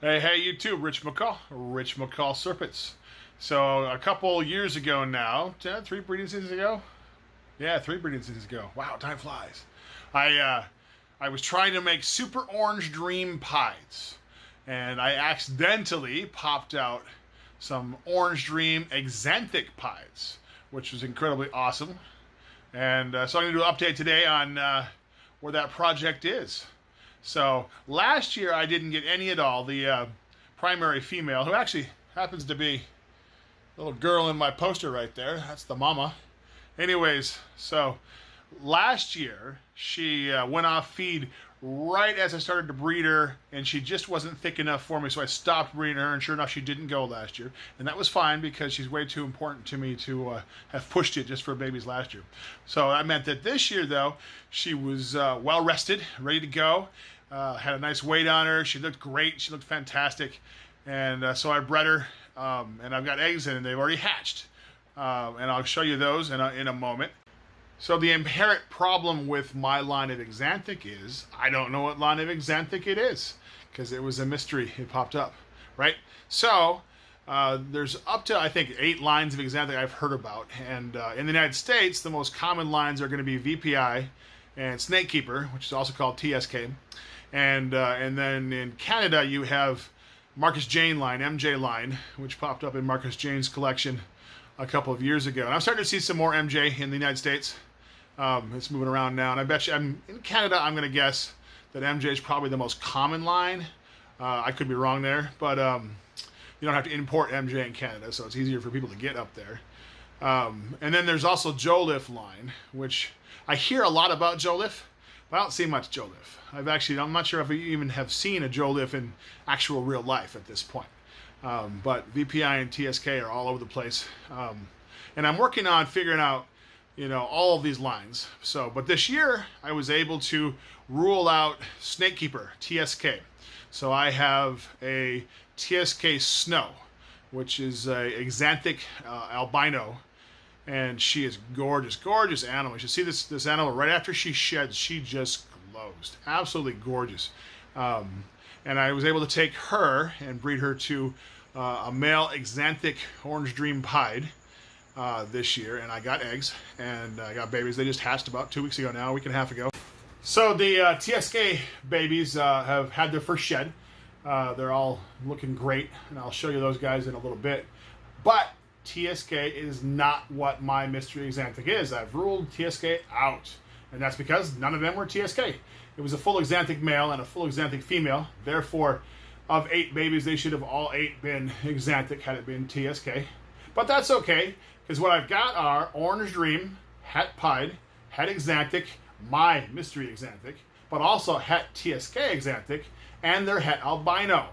Hey, YouTube, Rich McCall Serpents. So a couple years ago now, three breeding seasons ago, yeah, three breeding seasons ago. Wow, time flies. I was trying to make super orange dream pies, and I accidentally popped out some orange dream Axanthic pies, which was incredibly awesome. And so I'm going to do an update today on where that project is. So last year I didn't get any at all. The primary female, who actually happens to be a little girl in my poster right there, that's the mama. Anyways, so last year she went off feed right as I started to breed her, and she just wasn't thick enough for me, so I stopped breeding her, and sure enough she didn't go last year, and that was fine because she's way too important to me to have pushed it just for babies last year. So that meant that this year, though, she was well rested, ready to go, had a nice weight on her, she looked great, she looked fantastic, and so I bred her, and I've got eggs in, and they've already hatched, and I'll show you those in a moment. So the inherent problem with my line of Axanthic is I don't know what line of Axanthic it is because it was a mystery. It popped up, right? So there's up to, I think, 8 lines of Axanthic I've heard about. And in the United States, the most common lines are going to be VPI and Snakekeeper, which is also called TSK. And then in Canada, you have Marcus Jane line, MJ line, which popped up in Marcus Jane's collection a couple of years ago. And I'm starting to see some more MJ in the United States. It's moving around now, and I bet you in Canada, I'm going to guess that MJ is probably the most common line. I could be wrong there, but you don't have to import MJ in Canada, so it's easier for people to get up there. And then there's also Joliffe line, which I hear a lot about Joliffe, but I don't see much Joliffe. I'm not sure if we even have seen a Joliffe in actual real life at this point. But VPI and TSK are all over the place. And I'm working on figuring out, all of these lines. So, but this year I was able to rule out Snakekeeper, TSK. So I have a TSK Snow, which is a Axanthic albino, and she is gorgeous, gorgeous animal. You should see this animal right after she sheds. She just glows, absolutely gorgeous. And I was able to take her and breed her to a male Axanthic Orange Dream Pied this year, and I got eggs, and I got babies. They just hatched about 2 weeks ago now, a week and a half ago. So the TSK babies have had their first shed. They're all looking great, and I'll show you those guys in a little bit. But TSK is not what my mystery Axanthic is. I've ruled TSK out, and that's because none of them were TSK. It was a full Axanthic male and a full Axanthic female. Therefore, of 8 babies, they should have all 8 been Axanthic had it been TSK. But that's okay, because what I've got are Orange Dream, Het Pied, Het Axanthic, my mystery Axanthic, but also Het TSK Axanthic, and their Het Albino.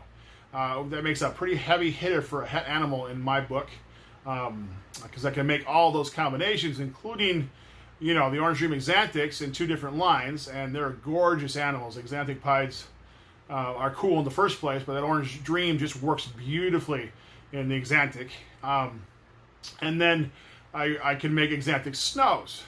That makes a pretty heavy hitter for a Het animal in my book, because I can make all those combinations, including, the Orange Dream Axanthics in 2 different lines, and they're gorgeous animals. Axanthic Pieds are cool in the first place, but that Orange Dream just works beautifully in the Axanthic. And then I can make Axanthic Snows.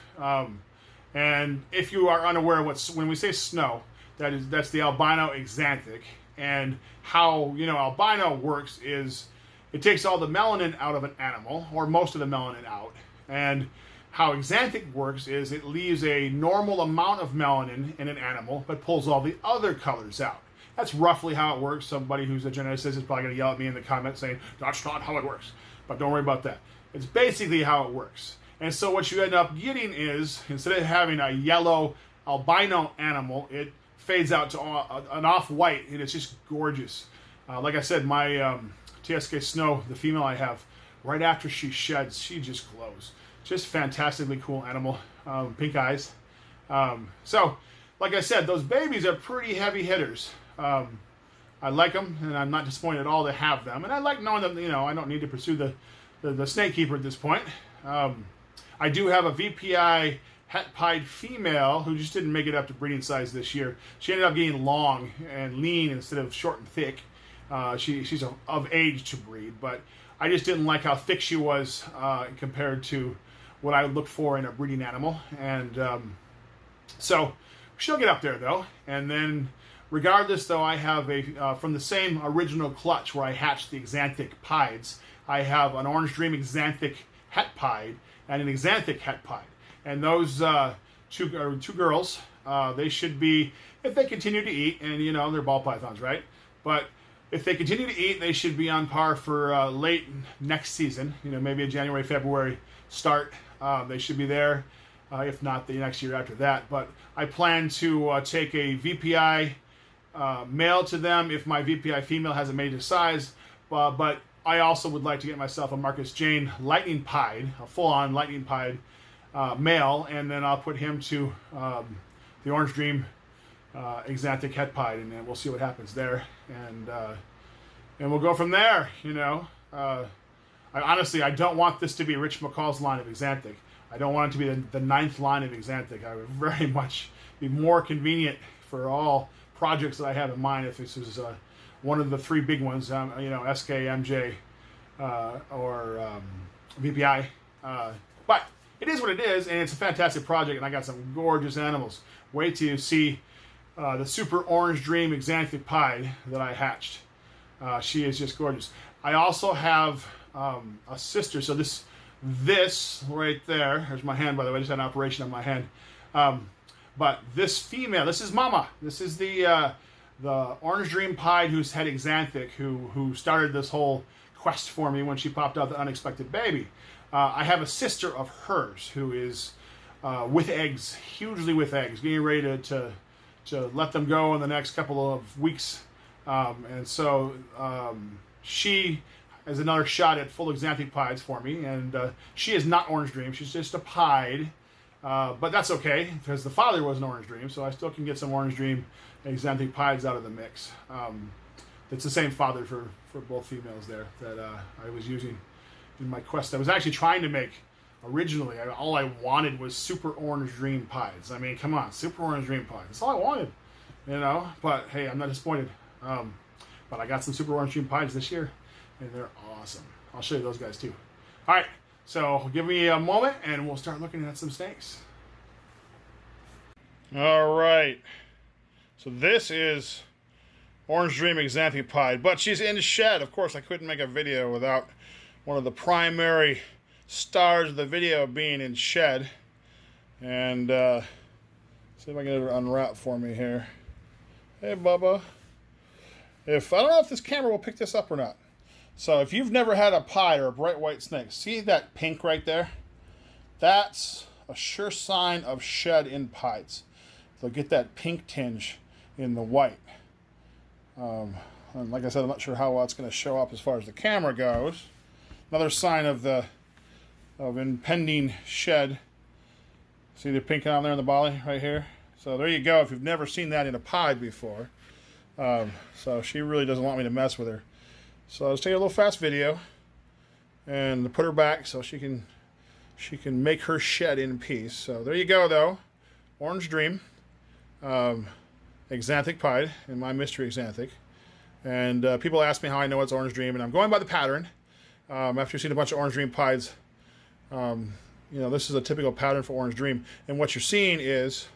And if you are unaware of when we say snow, that's the albino Axanthic. And how albino works is it takes all the melanin out of an animal, or most of the melanin out. And how Axanthic works is it leaves a normal amount of melanin in an animal, but pulls all the other colors out. That's roughly how it works. Somebody who's a geneticist is probably going to yell at me in the comments saying, that's not how it works. But don't worry about that. It's basically how it works. And so what you end up getting is, instead of having a yellow albino animal, it fades out to an off-white, and it's just gorgeous. Like I said, my TSK Snow, the female I have, right after she sheds, she just glows. Just fantastically cool animal. Pink eyes. So, like I said, those babies are pretty heavy hitters. I like them, and I'm not disappointed at all to have them. And I like knowing that, I don't need to pursue the Snakekeeper at this point. I do have a VPI Het Pied female who just didn't make it up to breeding size this year. She ended up getting long and lean instead of short and thick. She's of age to breed, but I just didn't like how thick she was compared to what I would look for in a breeding animal. And so she'll get up there, though. And then Regardless, though, I have from the same original clutch where I hatched the Axanthic pieds, I have an Orange Dream Axanthic het pied and an Axanthic het pied. And those two girls, they should be, if they continue to eat, and you know, they're ball pythons, right? But if they continue to eat, they should be on par for late next season, you know, maybe a January, February start. They should be there, if not the next year after that. But I plan to take a VPI male to them if my VPI female hasn't made his size. But I also would like to get myself a Marcus Jane lightning pied, a full-on lightning pied male, and then I'll put him to the Orange Dream Axanthic het pied, and then we'll see what happens there, and we'll go from there. You know, I don't want this to be Rich McCall's line of Axanthic. I don't want it to be the 9th line of Axanthic. I would very much be more convenient for all projects that I have in mind if this is one of the 3 big ones, you know, SK, MJ, or VPI. But it is what it is, and it's a fantastic project, and I got some gorgeous animals. Wait till you see the Super Orange Dream Axanthic pied that I hatched. She is just gorgeous. I also have a sister, so this right there, there's my hand, by the way, I just had an operation on my hand. But this female, this is Mama. This is the Orange Dream pied who's had Axanthic, who started this whole quest for me when she popped out the unexpected baby. I have a sister of hers who is with eggs, hugely with eggs, getting ready to let them go in the next couple of weeks. And so she has another shot at full Axanthic pieds for me. And she is not Orange Dream. She's just a pied. But that's okay, because the father was an Orange Dream, so I still can get some Orange Dream Axanthic pieds out of the mix. It's the same father for both females there that I was using in my quest. I was actually trying to make, originally, all I wanted was Super Orange Dream pieds. I mean, come on, Super Orange Dream pieds. That's all I wanted, you know? But hey, I'm not disappointed. But I got some Super Orange Dream pieds this year, and they're awesome. I'll show you those guys too. All right. So give me a moment and we'll start looking at some snakes. All right. So this is Orange Dream Axanthic pied, but she's in the shed. Of course, I couldn't make a video without one of the primary stars of the video being in shed. And see if I can get her to unwrap for me here. Hey, Bubba. I don't know if this camera will pick this up or not. So if you've never had a pied or a bright white snake, see that pink right there? That's a sure sign of shed in pieds. They'll get that pink tinge in the white. And like I said, I'm not sure how well it's going to show up as far as the camera goes. Another sign of impending shed. See the pink on there in the body right here? So there you go, if you've never seen that in a pied before. So she really doesn't want me to mess with her. So let's take a little fast video and put her back so she can make her shed in peace. So there you go, though. Orange Dream, Axanthic pied, and my mystery Axanthic. And people ask me how I know it's Orange Dream, and I'm going by the pattern. After you've seen a bunch of Orange Dream pieds, you know, this is a typical pattern for Orange Dream. And what you're seeing is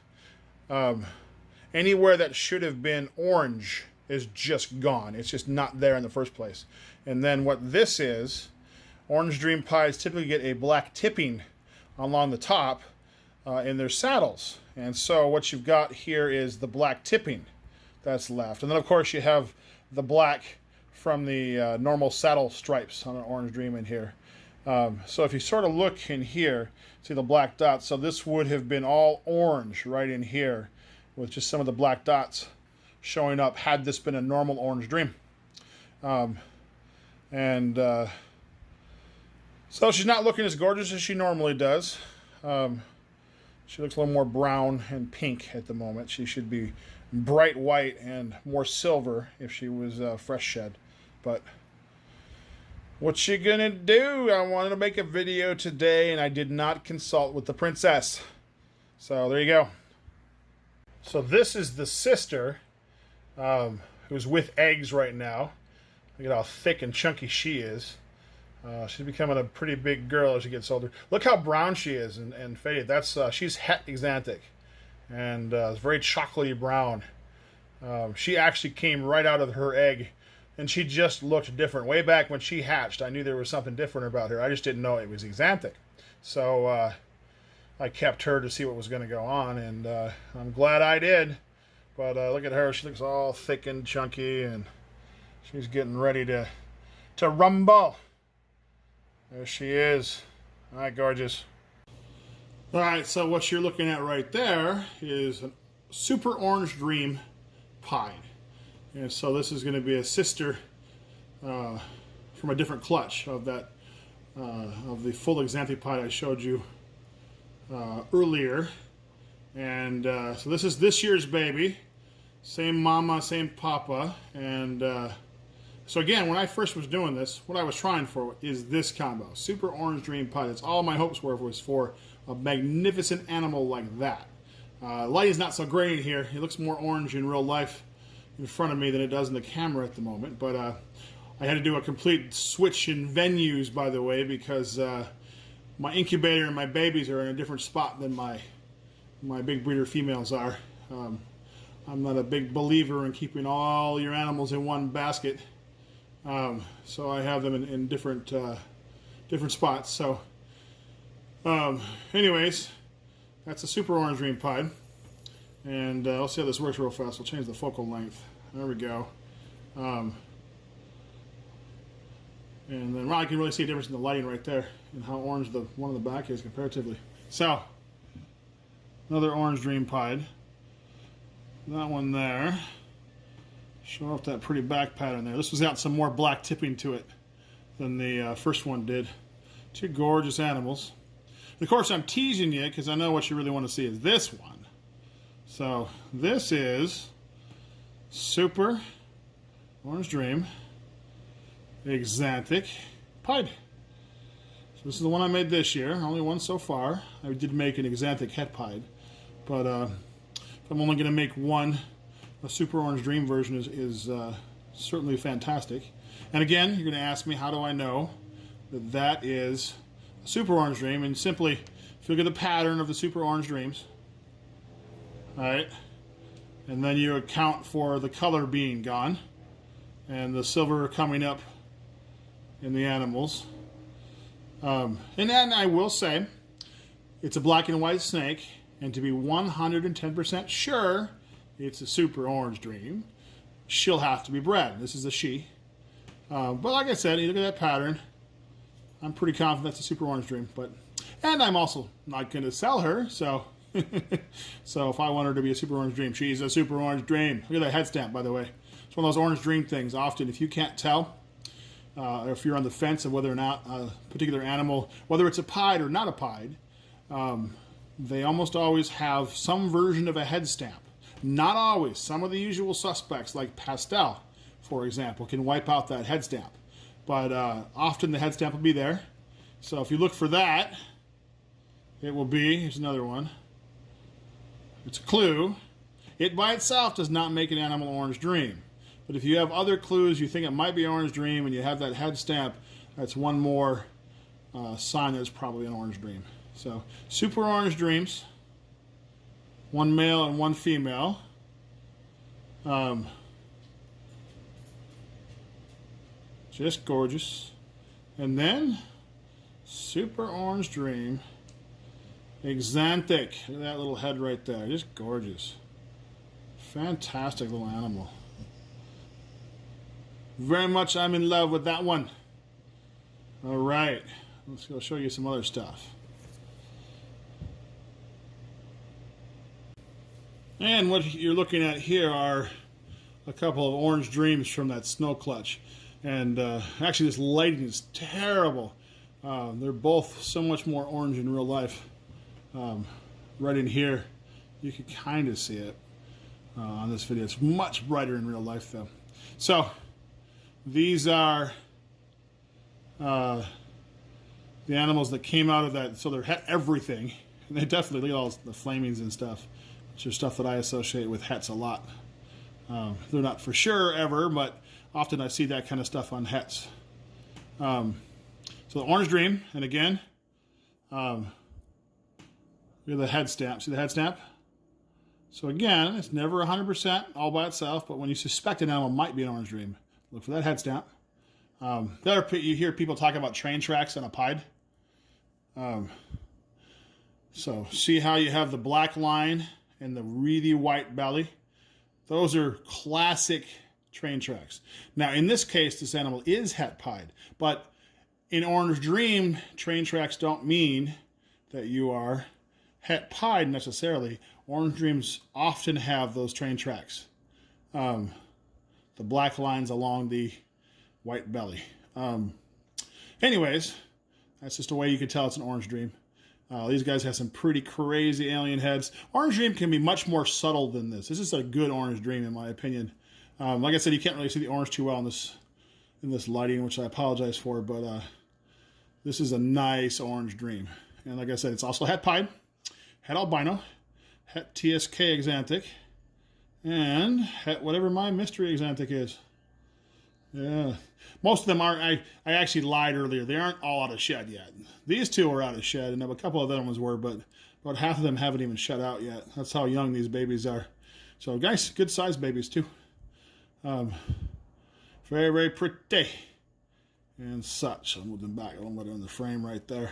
anywhere that should have been orange is just gone. It's just not there in the first place. And then what this is, Orange Dream pieds typically get a black tipping along the top in their saddles. And so what you've got here is the black tipping that's left. And then of course you have the black from the normal saddle stripes on an Orange Dream in here. So if you sort of look in here, see the black dots. So this would have been all orange right in here with just some of the black dots showing up had this been a normal Orange Dream. So she's not looking as gorgeous as she normally does. She looks a little more brown and pink at the moment. She should be bright white and more silver if she was fresh shed. But what you gonna do? I wanted to make a video today and I did not consult with the princess. So there you go. So this is the sister who's with eggs right now. Look at how thick and chunky she is. She's becoming a pretty big girl as she gets older. Look how brown she is and faded. That's she's het Axanthic, and it's very chocolatey brown. She actually came right out of her egg, and she just looked different. Way back when she hatched, I knew there was something different about her. I just didn't know it was Axanthic. So I kept her to see what was going to go on, and I'm glad I did. But look at her. She looks all thick and chunky, and she's getting ready to rumble. There she is. All right, gorgeous. All right, so what you're looking at right there is a Super Orange Dream Pied. And so this is going to be a sister from a different clutch of that of the full Axanthic Pied I showed you earlier. And so this is this year's baby. Same mama, same papa. And so again, when I first was doing this, what I was trying for is this combo. Super Orange Dream Pied. That's all my hopes were, was for a magnificent animal like that. Light is not so great in here. It looks more orange in real life in front of me than it does in the camera at the moment. But I had to do a complete switch in venues, by the way, because my incubator and my babies are in a different spot than my big breeder females are. I'm not a big believer in keeping all your animals in one basket. So I have them in different spots. So anyways, that's a Super Orange Dream Pied. And let's see how this works real fast. We'll change the focal length. There we go. And then I can really see a difference in the lighting right there and how orange the one in the back is comparatively. So, another Orange Dream Pied. That one there. Show off that pretty back pattern there. This was got some more black tipping to it than the first one did. Two gorgeous animals. And of course, I'm teasing you because I know what you really want to see is this one. So, this is Super Orange Dream Axanthic Pied. So this is the one I made this year. Only one so far. I did make an Axanthic Het Pied. But if I'm only going to make one, a Super Orange Dream version is certainly fantastic. And again, you're going to ask me, how do I know that that is a Super Orange Dream? And simply, if you look at the pattern of the Super Orange Dreams, all right, and then you account for the color being gone and the silver coming up in the animals. And then I will say, it's a black and white snake, and to be 110% sure it's a Super Orange Dream, she'll have to be bred. This is a she. But like I said, you look at that pattern, I'm pretty confident that's a Super Orange Dream. And I'm also not going to sell her, so so if I want her to be a Super Orange Dream, she's a Super Orange Dream. Look at that head stamp, by the way. It's one of those Orange Dream things. Often, if you can't tell, or if you're on the fence of whether or not a particular animal, whether it's a pied or not a pied, they almost always have some version of a head stamp. Not always. Some of the usual suspects, like pastel, for example, can wipe out that head stamp. But often the head stamp will be there. So if you look for that, it will be, here's another one. It's a clue. It by itself does not make an animal Orange Dream. But if you have other clues, you think it might be Orange Dream, and you have that head stamp, that's one more sign that it's probably an Orange Dream. So, Super Orange Dreams. One male and one female. Just gorgeous. And then, Super Orange Dream Axanthic. Look at that little head right there. Just gorgeous. Fantastic little animal. Very much I'm in love with that one. All right. Let's go show you some other stuff. And what you're looking at here are a couple of Orange Dreams from that snow clutch. And actually this lighting is terrible. They're both so much more orange in real life. Right in here, you can kind of see it on this video. It's much brighter in real life though. So these are the animals that came out of that. So they're everything. And they definitely, look at all the flamings and stuff, which are stuff that I associate with hets a lot. They're not for sure ever, but often I see that kind of stuff on hets. So the Orange Dream, and again, look at the head stamp. See the head stamp? So again, it's never 100% all by itself, but when you suspect an animal might be an orange dream, look for that head stamp. You hear people talk about train tracks on a pied. So see how you have the black line and the really white belly? Those are classic train tracks. Now, in this case, this animal is het pied, but in orange dream, train tracks don't mean that you are het pied necessarily. Orange dreams often have those train tracks. The black lines along the white belly. Anyways, that's just a way you can tell it's an orange dream. These guys have some pretty crazy alien heads. Orange dream can be much more subtle than this. This is a good orange dream, in my opinion. Like I said, you can't really see the orange too well in this lighting, which I apologize for, but this is a nice orange dream. And like I said, it's also het pied, het albino, het TSK Axanthic, and het whatever my mystery Axanthic is. Yeah. Most of them aren't. I actually lied earlier. They aren't all out of shed yet. These two are out of shed, and a couple of other ones were, but about half of them haven't even shed out yet. That's how young these babies are. So, guys, good sized babies, too. Very, very pretty. And such. I'll move them back a little bit in the frame right there.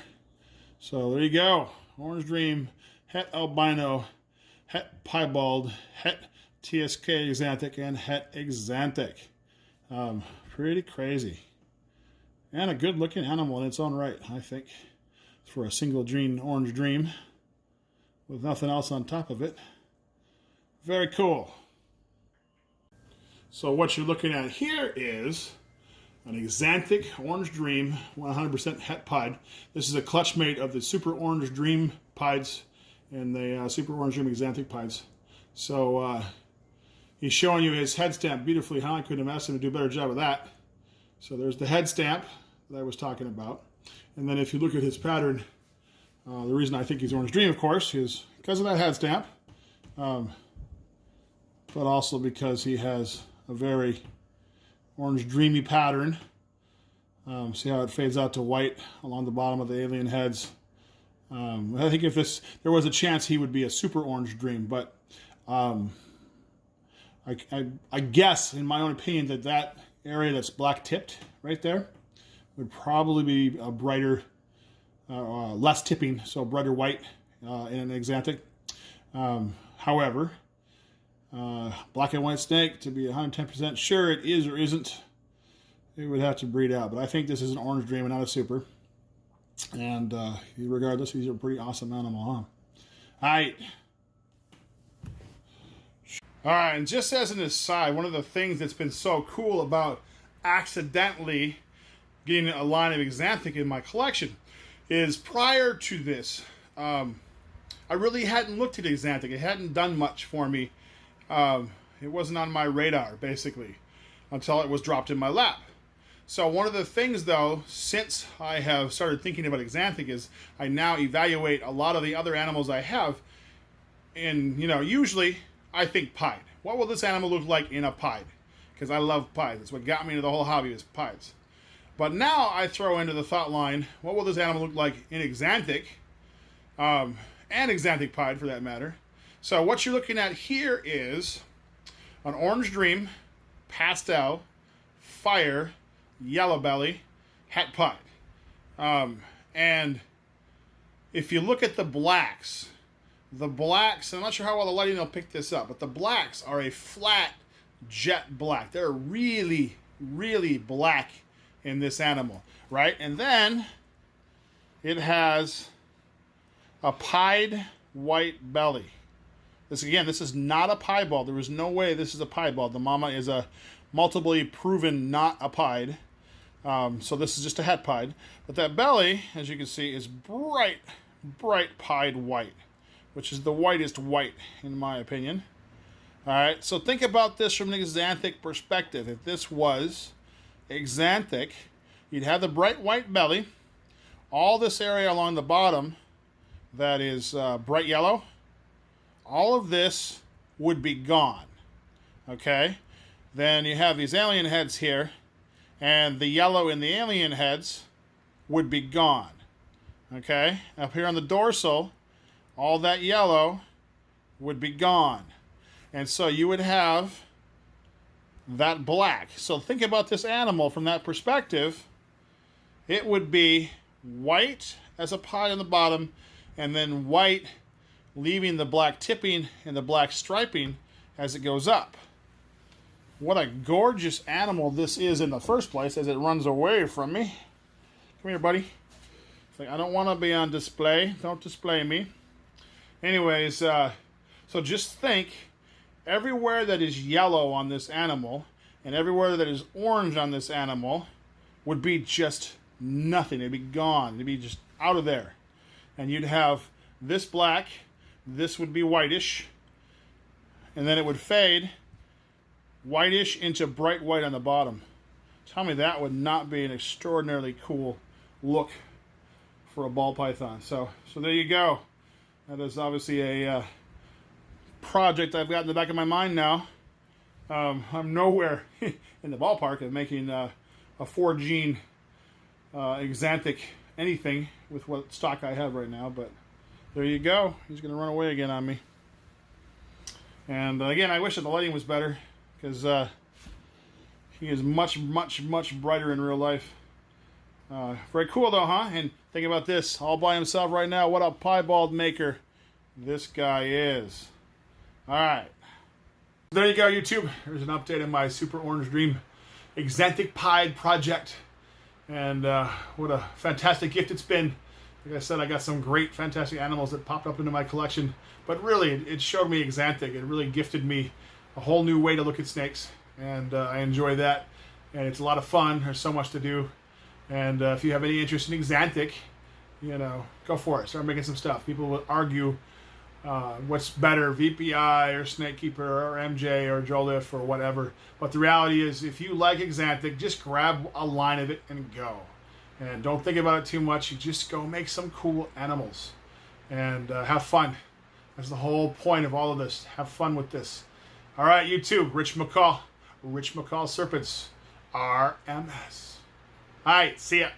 So, there you go. Orange Dream, het albino, het piebald, het TSK Axanthic, and het Axanthic. Pretty crazy. And a good looking animal in its own right, I think, for a single orange dream with nothing else on top of it. Very cool. So what you're looking at here is an Axanthic orange dream, 100% het pied. This is a clutch mate of the super orange dream pieds and the super orange dream Axanthic pieds. So he's showing you his head stamp beautifully. I couldn't have asked him to do a better job of that. So there's the head stamp that I was talking about. And then if you look at his pattern, the reason I think he's orange dream, of course, is because of that head stamp. But also because he has a very orange dreamy pattern. See how it fades out to white along the bottom of the alien heads. I think if there was a chance he would be a super orange dream, but I guess, in my own opinion, that area that's black tipped right there would probably be a brighter, less tipping, so brighter white in an Axanthic. However, black and white snake, to be 110% sure it is or isn't, it would have to breed out. But I think this is an orange dream and not a super. And regardless, he's a pretty awesome animal, huh? All right. All right, and just as an aside, one of the things that's been so cool about accidentally getting a line of Axanthic in my collection is prior to this, I really hadn't looked at Axanthic. It hadn't done much for me. It wasn't on my radar, basically, until it was dropped in my lap. So one of the things, though, since I have started thinking about Axanthic is I now evaluate a lot of the other animals I have, and, usually I think pied. What will this animal look like in a pied? Because I love pieds. That's what got me into the whole hobby is pieds. But now I throw into the thought line, what will this animal look like in Axanthic? And Axanthic pied, for that matter. So what you're looking at here is an orange dream, pastel, fire, yellow belly, het pied. And if you look at the blacks, I'm not sure how well the lighting will pick this up, but the blacks are a flat jet black. They're really, really black in this animal, right? And then it has a pied white belly. This is not a piebald. There is no way this is a piebald. The mama is a multiply proven not a pied. So this is just a het pied. But that belly, as you can see, is bright pied white, which is the whitest white, in my opinion. All right, so think about this from an Axanthic perspective. If this was Axanthic, you'd have the bright white belly, all this area along the bottom that is bright yellow, all of this would be gone, okay? Then you have these alien heads here, and the yellow in the alien heads would be gone, okay? Up here on the dorsal, all that yellow would be gone. And so you would have that black. So think about this animal from that perspective. It would be white as a pied on the bottom, and then white leaving the black tipping and the black striping as it goes up. What a gorgeous animal this is in the first place as it runs away from me. Come here, buddy. It's like, I don't want to be on display. Don't display me. Anyways, so just think, everywhere that is yellow on this animal and everywhere that is orange on this animal would be just nothing. It'd be gone. It'd be just out of there. And you'd have this black, this would be whitish, and then it would fade whitish into bright white on the bottom. Tell me that would not be an extraordinarily cool look for a ball python. So there you go. That is obviously a project I've got in the back of my mind now. I'm nowhere in the ballpark of making a 4-gene Axanthic anything with what stock I have right now, but there you go. He's going to run away again on me. And again, I wish that the lighting was better, because he is much, much, much brighter in real life. Very cool though, huh? And think about this, all by himself right now. What a piebald maker this guy is. Alright. There you go, YouTube. There's an update on my Super Orange Dream Axanthic Pied project. And what a fantastic gift it's been. Like I said, I got some great, fantastic animals that popped up into my collection. But really, it showed me Axanthic. It really gifted me a whole new way to look at snakes. And I enjoy that. And it's a lot of fun. There's so much to do. And if you have any interest in Axanthic, you know, go for it. Start making some stuff. People will argue what's better, VPI or Snakekeeper or MJ or Joliffe or whatever. But the reality is, if you like Axanthic, just grab a line of it and go. And don't think about it too much. You just go make some cool animals and have fun. That's the whole point of all of this. Have fun with this. All right, YouTube, Rich McCall Serpents, RMS. All right, see ya.